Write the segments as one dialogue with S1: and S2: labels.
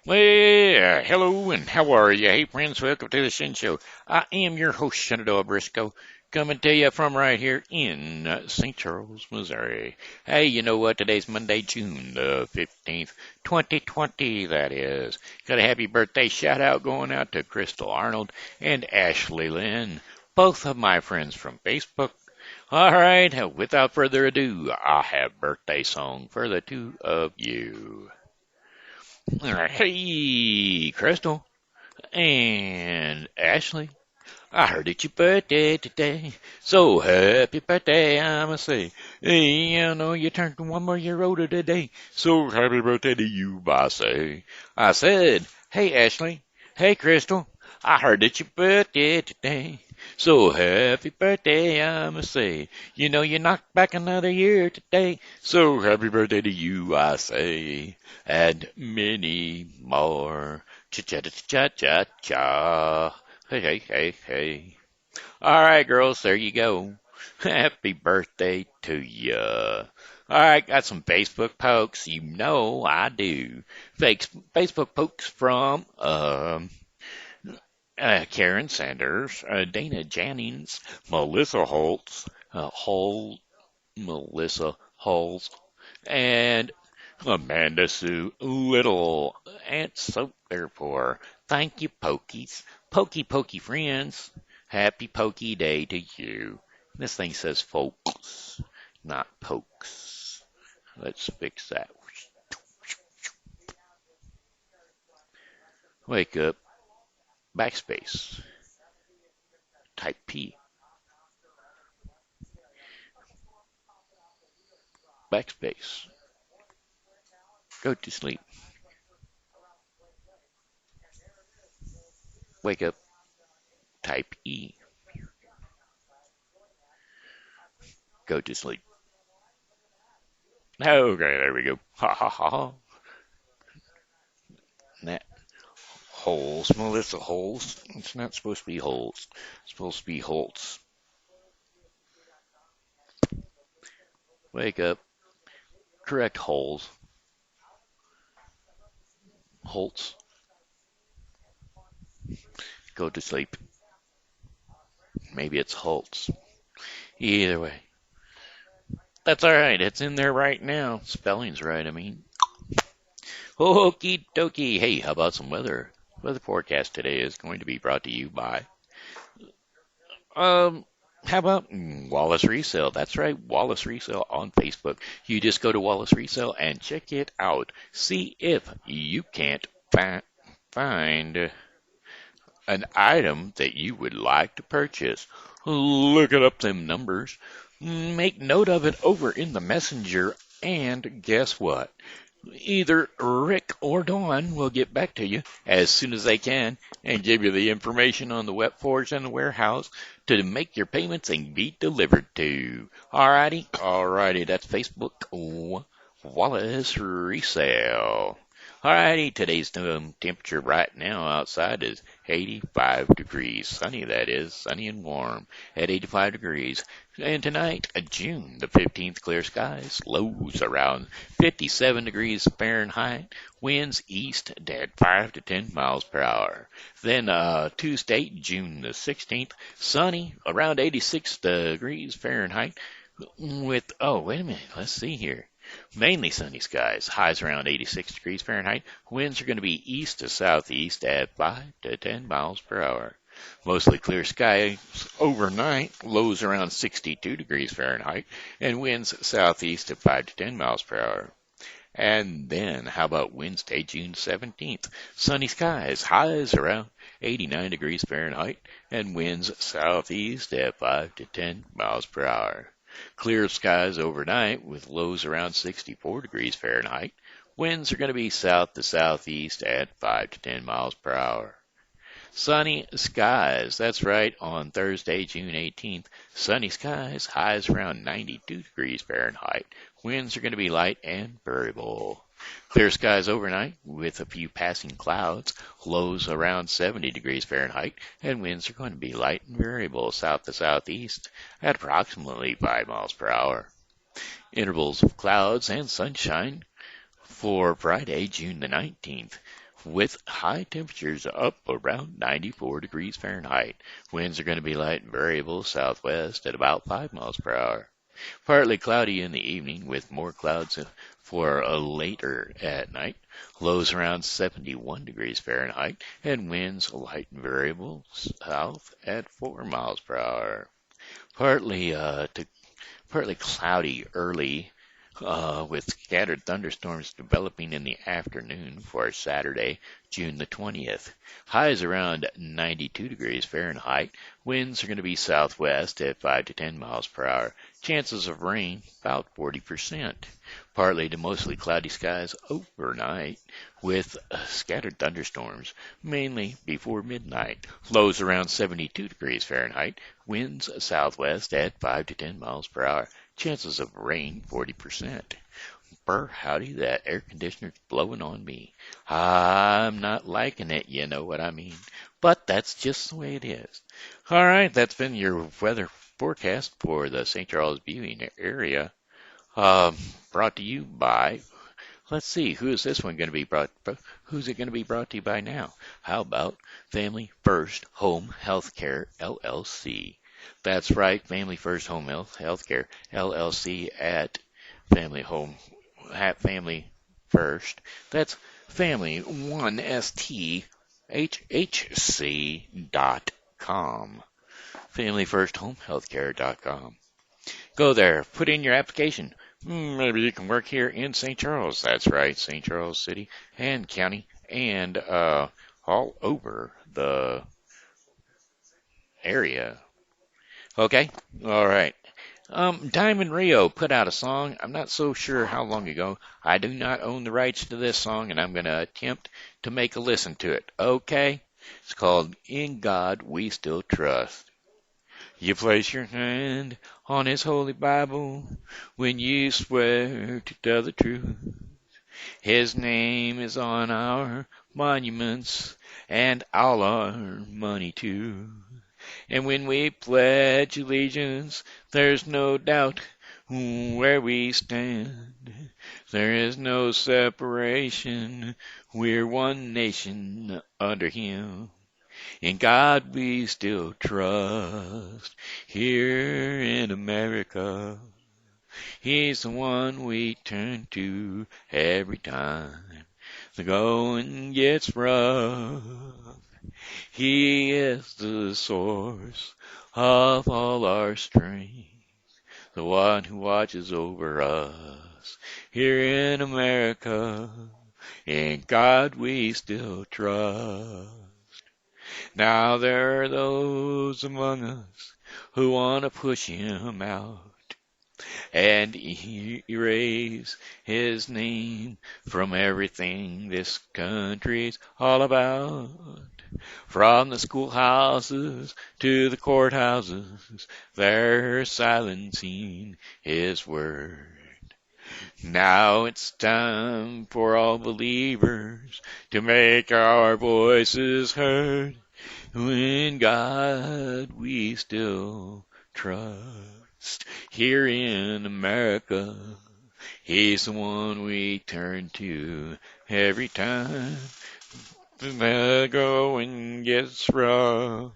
S1: Well, hello and how are you? Hey, friends, welcome to the Shen Show. I am your host, Shenandoah Briscoe, coming to you from right here in St. Charles, Missouri. Hey, you know what? Today's Monday, June the 15th, 2020, that is. Got a happy birthday shout out going out to Crystal Arnold and Ashley Lynn, both of my friends from Facebook. All right, without further ado, I have birthday song for the two of you. All right, hey, Crystal and Ashley, I heard it's your birthday today. So happy birthday, I'ma say. Hey, I know you turned 1 more year older today. So happy birthday to you, I say. I said, hey, Ashley. Hey, Crystal. I heard it's your birthday today. So happy birthday, I'ma say. You know you knocked back another year today. So happy birthday to you, I say. And many more. Cha-cha-cha-cha-cha. Hey, hey, hey, hey. All right, girls, there you go. Happy birthday to ya. All right, got some Facebook pokes. You know I do. Fake Facebook pokes from Karen Sanders, Dana Jennings, Melissa Holtz, Melissa Holtz, and Amanda Sue Little. And so therefore, thank you, Pokies. Pokey friends. Happy Pokey Day to you. This thing says folks, not pokes. Let's fix that. Wake up. Backspace. Type P. Backspace. Go to sleep. Wake up. Type E. Go to sleep. Okay, there we go. Ha ha ha ha. That Holes, Melissa Holes. It's not supposed to be Holes. It's supposed to be Holtz. Wake up. Correct Holes. Holtz. Go to sleep. Maybe it's Holtz. Either way. That's alright. It's in there right now. Spelling's right, I mean. Okie dokie. Hey, how about some weather? Weather forecast today is going to be brought to you by Um, how about Wallace Resale? That's right, Wallace Resale on Facebook. You just go to Wallace Resale and check it out. See if you can't find an item that you would like to purchase. Look it up them numbers. Make note of it over in the messenger. And guess what? Either Rick or Dawn will get back to you as soon as they can and give you the information on the wet forge and the warehouse to make your payments and be delivered to. Alrighty, that's Facebook Wallace Resale. Alrighty, today's temperature right now outside is 85 degrees. Sunny, that is. Sunny and warm at 85 degrees. And tonight, June the 15th, clear skies. Lows around 57 degrees Fahrenheit. Winds east at 5 to 10 miles per hour. Then Tuesday, June the 16th, sunny around 86 degrees Fahrenheit. With, oh, wait a minute. Let's see here. Mainly sunny skies, highs around 86 degrees Fahrenheit. Winds are going to be east to southeast at 5 to 10 miles per hour. Mostly clear skies overnight, lows around 62 degrees Fahrenheit, and winds southeast at 5 to 10 miles per hour. And then, how about Wednesday, June 17th? Sunny skies, highs around 89 degrees Fahrenheit, and winds southeast at 5 to 10 miles per hour. Clear skies overnight with lows around 64 degrees Fahrenheit. Winds are going to be south to southeast at 5 to 10 miles per hour. Sunny skies, that's right, on Thursday, June 18th. Sunny skies, highs around 92 degrees Fahrenheit. Winds are going to be light and variable. Clear skies overnight with a few passing clouds, lows around 70 degrees Fahrenheit, and winds are going to be light and variable south to southeast at approximately 5 miles per hour. Intervals of clouds and sunshine for Friday, June the 19th. with high temperatures up around 94 degrees Fahrenheit. Winds are going to be light and variable southwest at about 5 miles per hour. Partly cloudy in the evening with more clouds for later at night. Lows around 71 degrees Fahrenheit and winds light and variable south at 4 miles per hour. Partly partly cloudy early with scattered thunderstorms developing in the afternoon for Saturday, June the 20th. Highs around 92 degrees Fahrenheit. Winds are going to be southwest at 5 to 10 miles per hour. Chances of rain about 40%. Partly to mostly cloudy skies overnight with scattered thunderstorms, mainly before midnight. Lows around 72 degrees Fahrenheit. Winds southwest at 5 to 10 miles per hour. Chances of rain 40%. Brr, howdy, that air conditioner's blowing on me. I'm not liking it, you know what I mean. But that's just the way it is. All right, that's been your weather forecast for the St. Charles viewing area. Brought to you by, let's see, who is this one going to be who's it going to be brought to you by now? How about Family First Home Healthcare LLC? That's right, Family First Home Healthcare LLC at Family First. That's family1sthhc.com. Familyfirsthomhealthcare.com. Go there, put in your application. Maybe you can work here in St. Charles. That's right, St. Charles City and County and all over the area. Okay? All right. Diamond Rio put out a song. I'm not so sure how long ago. I do not own the rights to this song, and I'm going to attempt to make a listen to it. Okay? It's called In God We Still Trust. You place your hand on His holy Bible when you swear to tell the truth. His name is on our monuments and all our money too. And when we pledge allegiance, there's no doubt where we stand. There is no separation. We're one nation under Him. In God we still trust. Here in America, He's the one we turn to every time the going gets rough. He is the source of all our strength, the one who watches over us. Here in America, in God we still trust. Now there are those among us who want to push Him out and erase His name from everything this country's all about. From the schoolhouses to the courthouses, they're silencing His word. Now it's time for all believers to make our voices heard. In God we still trust. Here in America, He's the one we turn to every time the going gets rough.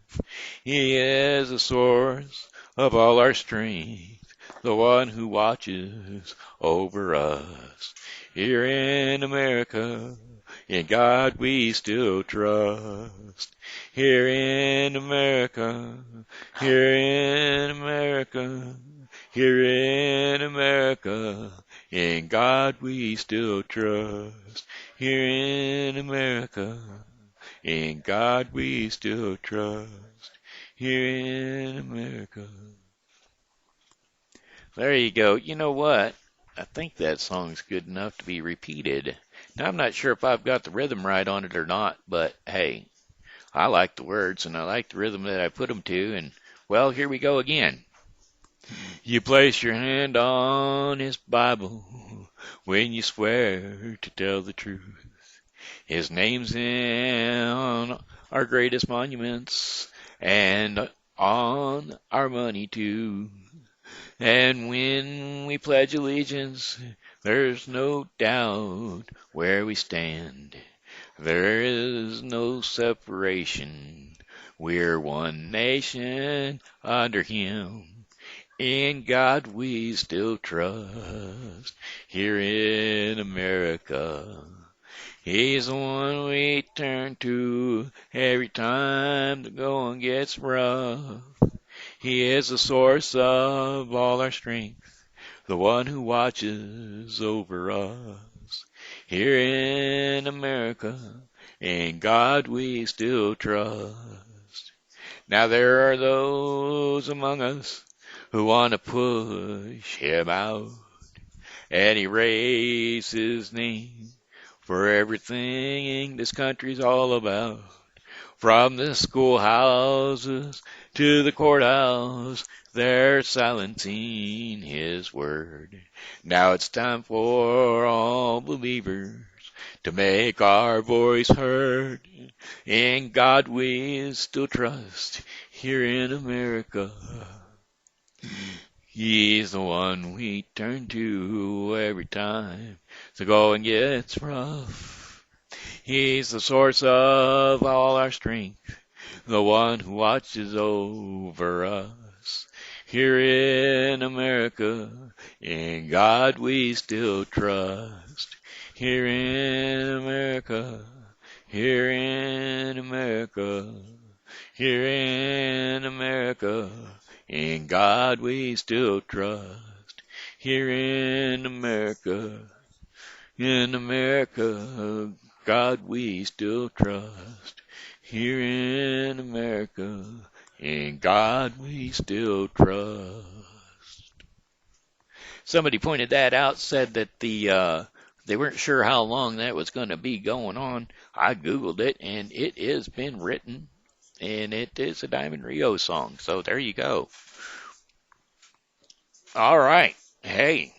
S1: He is the source of all our strength, the one who watches over us. Here in America, in God we still trust. Here in America, here in America, here in America, in God we still trust. Here in America, in God we still trust. Here in America. There you go. You know what? I think that song's good enough to be repeated. Now, I'm not sure if I've got the rhythm right on it or not, but hey, I like the words and I like the rhythm that I put them to, and well, here we go again. You place your hand on His Bible when you swear to tell the truth. His name's on our greatest monuments and on our money too. And when we pledge allegiance, there's no doubt where we stand. There is no separation. We're one nation under Him. In God we still trust. Here in America, He's the one we turn to every time the going gets rough. He is the source of all our strength, the one who watches over us. Here in America, in God we still trust. Now there are those among us who want to push Him out and erase His name for everything this country's all about. From the schoolhouses to the courthouse, they're silencing His word. Now it's time for all believers to make our voice heard. In God we still trust here in America. He's the one we turn to every time the going gets rough. He's the source of all our strength, the one who watches over us. Here in America, in God we still trust. Here in America, here in America, here in America, in God we still trust. Here in America, God we still trust. Here in America, in God we still trust. Somebody pointed that out, said that they weren't sure how long that was going to be going on. I Googled it, and it has been written, and it is a Diamond Rio song. So there you go. All right. Hey,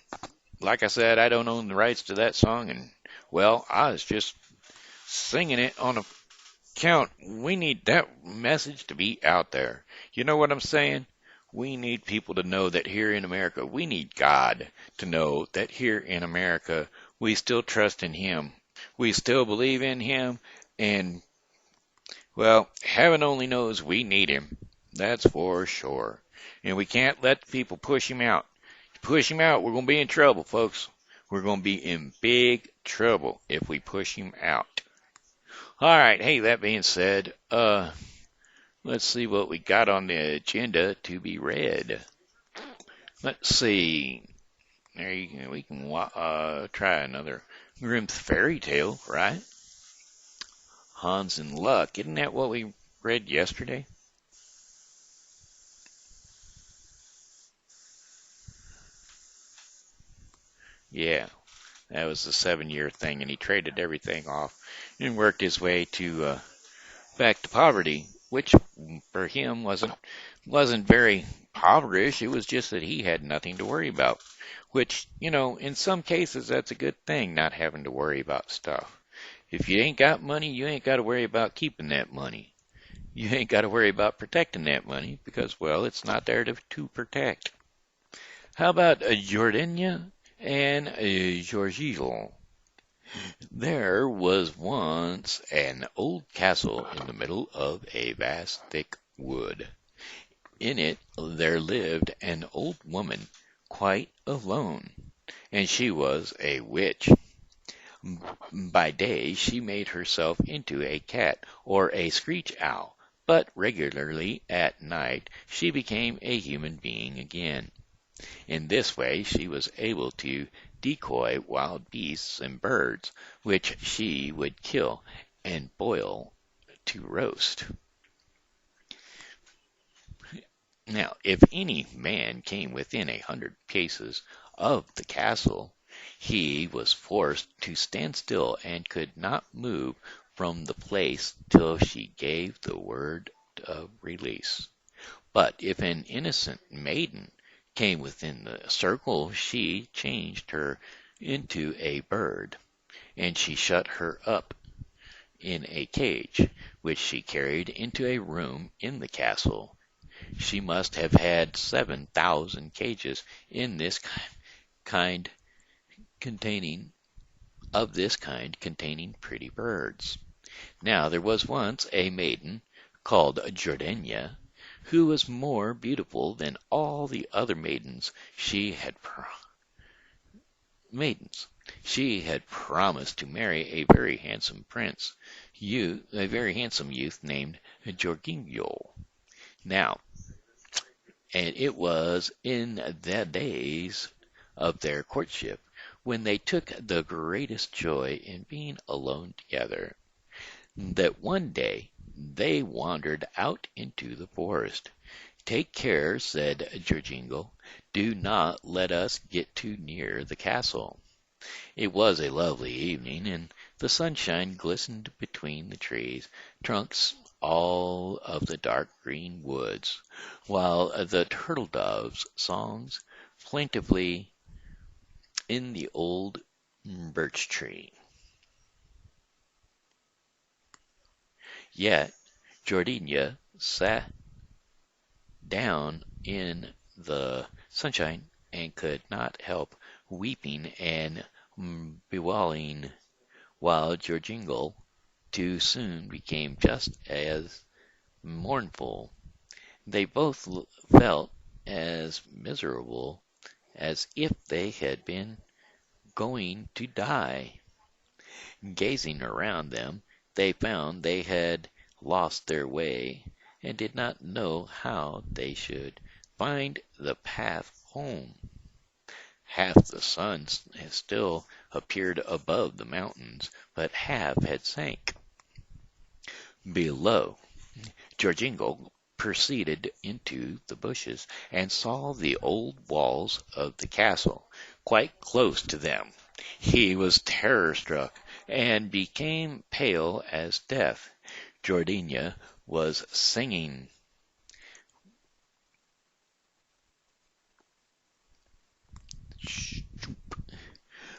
S1: like I said, I don't own the rights to that song, and, well, I was just singing it on account. We need that message to be out there. You know what I'm saying? We need people to know that here in America, we need God to know that here in America, we still trust in Him. We still believe in Him, and, well, heaven only knows we need Him. That's for sure. And we can't let people push Him out. Push Him out, we're going to be in trouble, folks. We're going to be in big trouble if we push Him out. All right, hey, that being said, let's see what we got on the agenda to be read. Let's see. There you go. We can try another Grimm's fairy tale, right? Hans and Luck. Isn't that what we read yesterday? Yeah, that was the 7-year thing, and he traded everything off and worked his way to back to poverty, which for him wasn't very impoverished. It was just that he had nothing to worry about, which, in some cases that's a good thing, not having to worry about stuff. If you ain't got money, you ain't got to worry about keeping that money. You ain't got to worry about protecting that money because, well, it's not there to protect. How about Jordania and Georgil? There was once an old castle in the middle of a vast thick wood. In it there lived an old woman quite alone, and she was a witch. By day she made herself into a cat or a screech owl, but regularly at night she became a human being again. In this way she was able to decoy wild beasts and birds, which she would kill and boil to roast. Now, if any man came within 100 paces of the castle, he was forced to stand still and could not move from the place till she gave the word of release. But if an innocent maiden came within the circle, she changed her into a bird, and she shut her up in a cage, which she carried into a room in the castle. She must have had 7,000 cages in this kind containing pretty birds. Now there was once a maiden called Jordania, who was more beautiful than all the other maidens. She had promised to marry a very handsome youth named Jorginho. Now, and it was in the days of their courtship when they took the greatest joy in being alone together, that one day they wandered out into the forest. "Take care," said Jorginho. "Do not let us get too near the castle." It was a lovely evening, and the sunshine glistened between the trees trunks all of the dark green woods, while the turtle doves' songs plaintively in the old birch tree. Yet Jordania sat down in the sunshine and could not help weeping and bewailing, while Jorginho too soon became just as mournful. They both felt as miserable as if they had been going to die. Gazing around them, they found they had lost their way and did not know how they should find the path home. Half the sun still appeared above the mountains, but half had sank. Below, Jorginho proceeded into the bushes and saw the old walls of the castle quite close to them. He was terror-struck and became pale as death. Jordania was singing.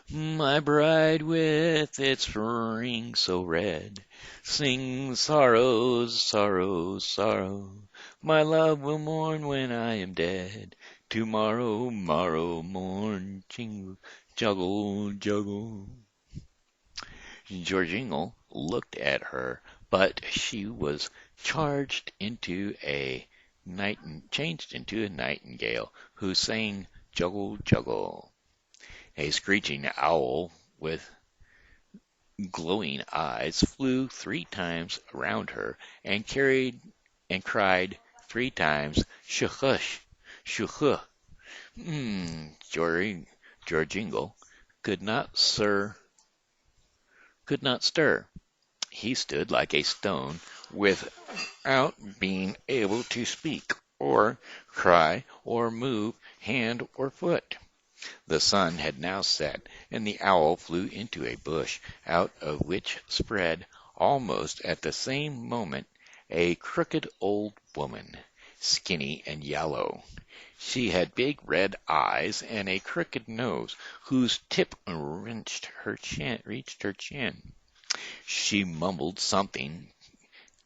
S1: My bride with its ring so red sings sorrows, sorrows, sorrow. My love will mourn when I am dead. Tomorrow, morrow, morn, jingle, juggle, juggle. Jorginho looked at her, but she was changed into a nightingale who sang juggle, juggle. A screeching owl with glowing eyes flew 3 times around her and cried 3 times, "Shuhush, shuhu." Jorginho could not stir. He stood like a stone without being able to speak or cry or move hand or foot. The sun had now set, and the owl flew into a bush, out of which spread, almost at the same moment, a crooked old woman, skinny and yellow. She had big red eyes and a crooked nose, whose tip reached her chin. She mumbled something,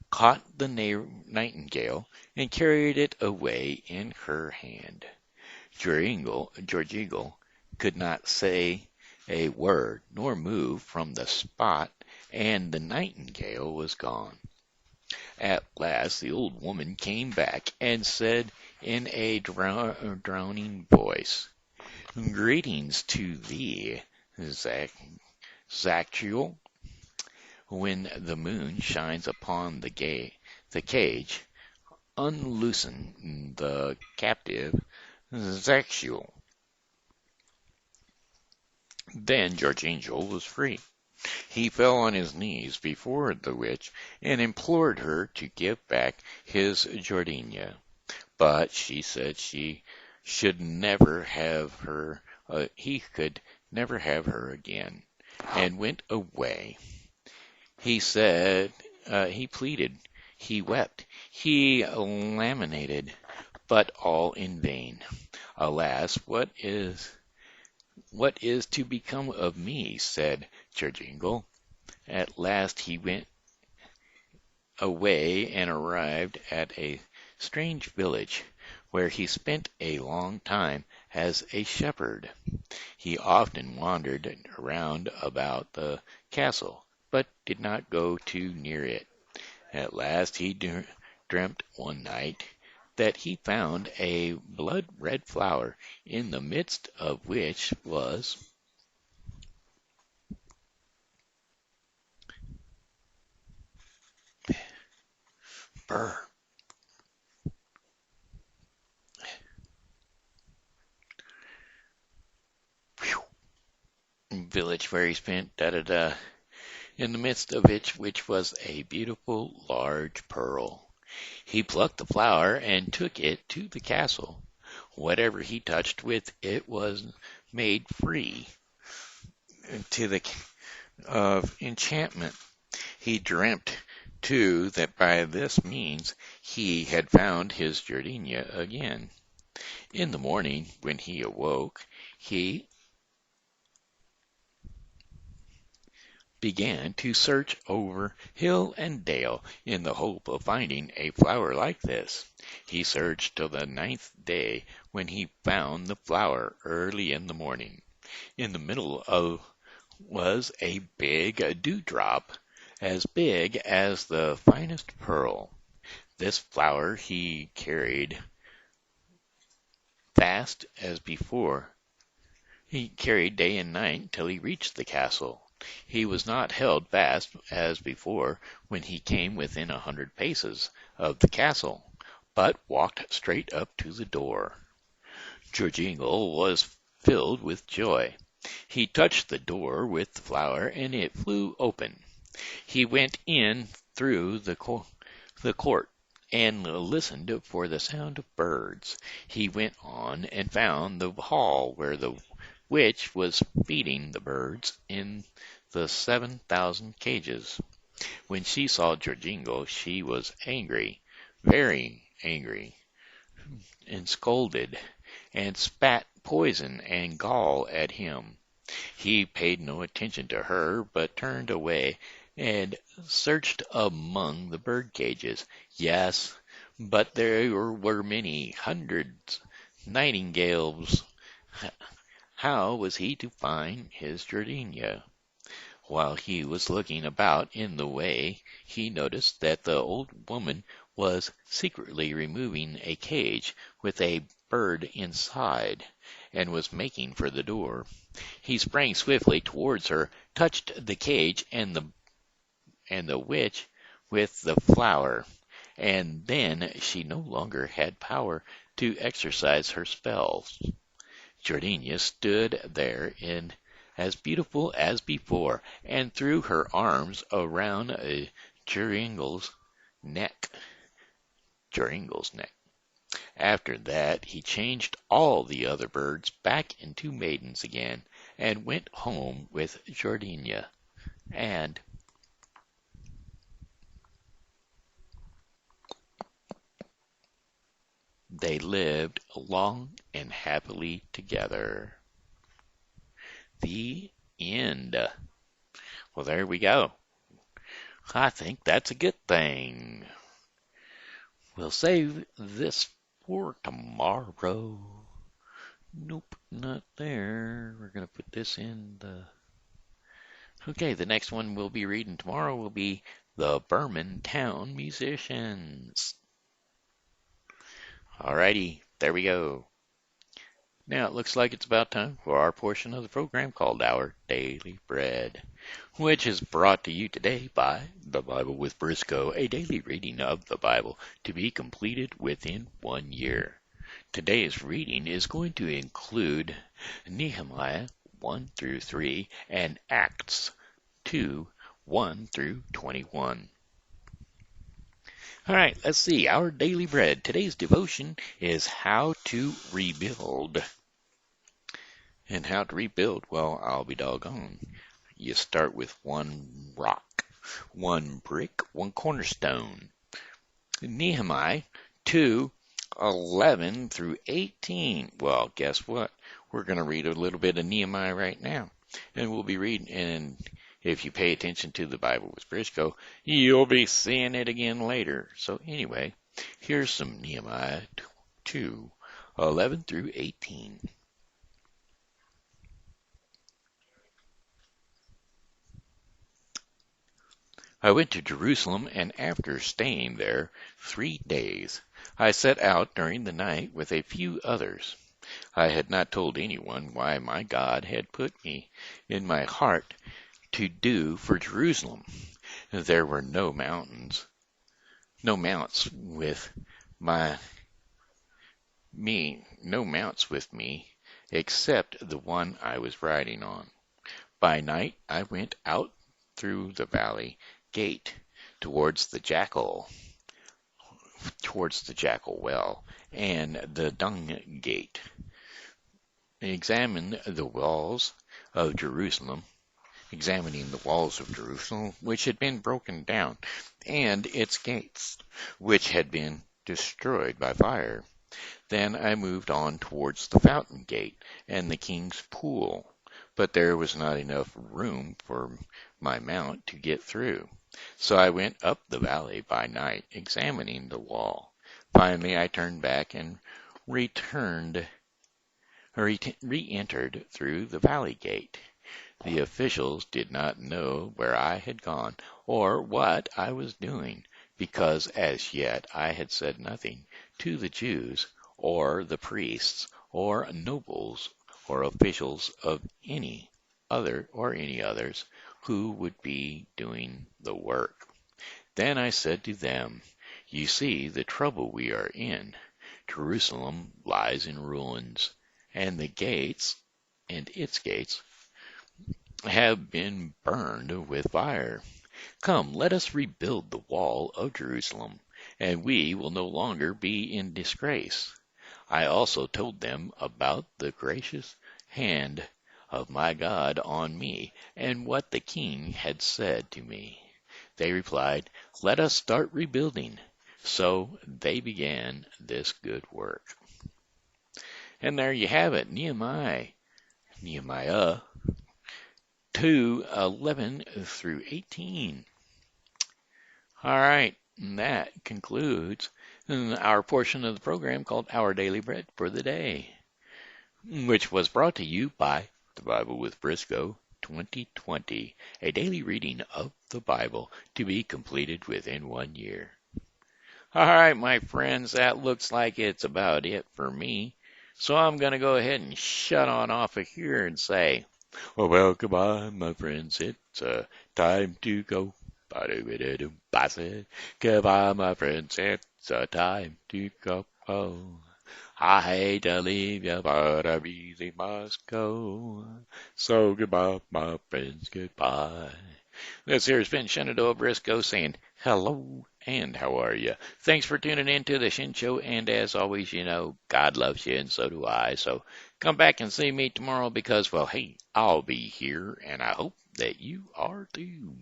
S1: caught the nightingale, and carried it away in her hand. Jorginho could not say a word nor move from the spot, and the nightingale was gone. At last the old woman came back and said in a drowning voice, "Greetings to thee, Zachiel. When the moon shines upon the cage, unloosen the captive, Zachiel." Then Jorginho was free. He fell on his knees before the witch and implored her to give back his Jordania. But she said he could never have her again, and went away. He pleaded, he wept, he lamented, but all in vain. "Alas, what is to become of me?" said Jorginho. At last he went away and arrived at a strange village, where he spent a long time as a shepherd. He often wandered round about the castle, but did not go too near it. At last he dreamt one night that he found a blood-red flower, in the midst of which was Brr. Village where he spent da da da, in the midst of which was a beautiful large pearl. He plucked the flower and took it to the castle. Whatever he touched with it was made free to the of enchantment. He dreamt, too, that by this means he had found his Jardina again. In the morning, when he awoke, he began to search over hill and dale in the hope of finding a flower like this. He searched till the 9th day, when he found the flower early in the morning. In the middle of was a big dewdrop, as big as the finest pearl. This flower he carried fast as before. He carried day and night till he reached the castle. He was not held fast as before when he came within 100 paces of the castle, but walked straight up to the door. Jorjingle was filled with joy. He touched the door with the flower, and it flew open. He went in through the court and listened for the sound of birds. He went on and found the hall where the witch was feeding the birds in the 7,000 cages. When she saw Jorjingle, she was angry, very angry, and scolded, and spat poison and gall at him. He paid no attention to her, but turned away and searched among the bird cages. Yes, but there were many hundreds nightingales. How was he to find his Jardina? While he was looking about in the way, he noticed that the old woman was secretly removing a cage with a bird inside, and was making for the door. He sprang swiftly towards her, touched the cage and the witch with the flower, and then she no longer had power to exercise her spells. Jardina stood there in as beautiful as before, and threw her arms around Joringle's neck. Joringle's neck. After that he changed all the other birds back into maidens again, and went home with Jardina, and they lived long and happily together. The end. Well, there we go. I think that's a good thing. We'll save this for tomorrow. Nope, not there. We're going to put this in the... Okay, the next one we'll be reading tomorrow will be The Berman Town Musicians. Alrighty, there we go. Now it looks like it's about time for our portion of the program called Our Daily Bread, which is brought to you today by The Bible with Briscoe, a daily reading of the Bible to be completed within 1 year. Today's reading is going to include Nehemiah 1 through 3 and Acts 2, 1 through 21. All right, let's see. Our daily bread. Today's devotion is how to rebuild. And how to rebuild, well, I'll be doggone. You start with one rock, one brick, one cornerstone. Nehemiah 2:11 through 18. Well, guess what? We're going to read a little bit of Nehemiah right now. And we'll be reading, and if you pay attention to the Bible with Briscoe, you'll be seeing it again later. So anyway, here's some Nehemiah 2:11 through 18. I went to Jerusalem, and after staying there 3 days, I set out during the night with a few others. I had not told anyone why my God had put me in my heart to do for Jerusalem. There were no mounts with no mounts with me, except the one I was riding on. By night I went out through the valley gate towards the jackal well, and the dung gate. Examined the walls of Jerusalem, examining the walls of Jerusalem, which had been broken down, and its gates, which had been destroyed by fire. Then I moved on towards the fountain gate and the king's pool, but there was not enough room for my mount to get through. So I went up the valley by night, examining the wall. Finally I turned back and re-entered through the valley gate. The officials did not know where I had gone or what I was doing, because as yet I had said nothing to the Jews or the priests or nobles or officials of any others who would be doing the work. Then I said to them, "You see the trouble we are in. Jerusalem lies in ruins, and its gates have been burned with fire. Come, let us rebuild the wall of Jerusalem, and we will no longer be in disgrace." I also told them about the gracious hand of my God on me, and what the king had said to me. They replied, "Let us start rebuilding." So they began this good work. And there you have it, Nehemiah 2:11 through 18. All right, and that concludes our portion of the program called Our Daily Bread for the Day, which was brought to you by The Bible with Briscoe 2020, a daily reading of the Bible to be completed within 1 year. All right, my friends, that looks like it's about it for me. So I'm going to go ahead and shut on off of here and say, well, goodbye, my friends. It's time to go. I said, goodbye, my friends. It's time to go. Oh, I hate to leave you, but I really must go. So goodbye, my friends. Goodbye. This here has been Shenandoah Briscoe saying hello and how are you? Thanks for tuning in to the Shen Show, and as always, God loves you and so do I. So come back and see me tomorrow because, well, hey, I'll be here and I hope that you are too.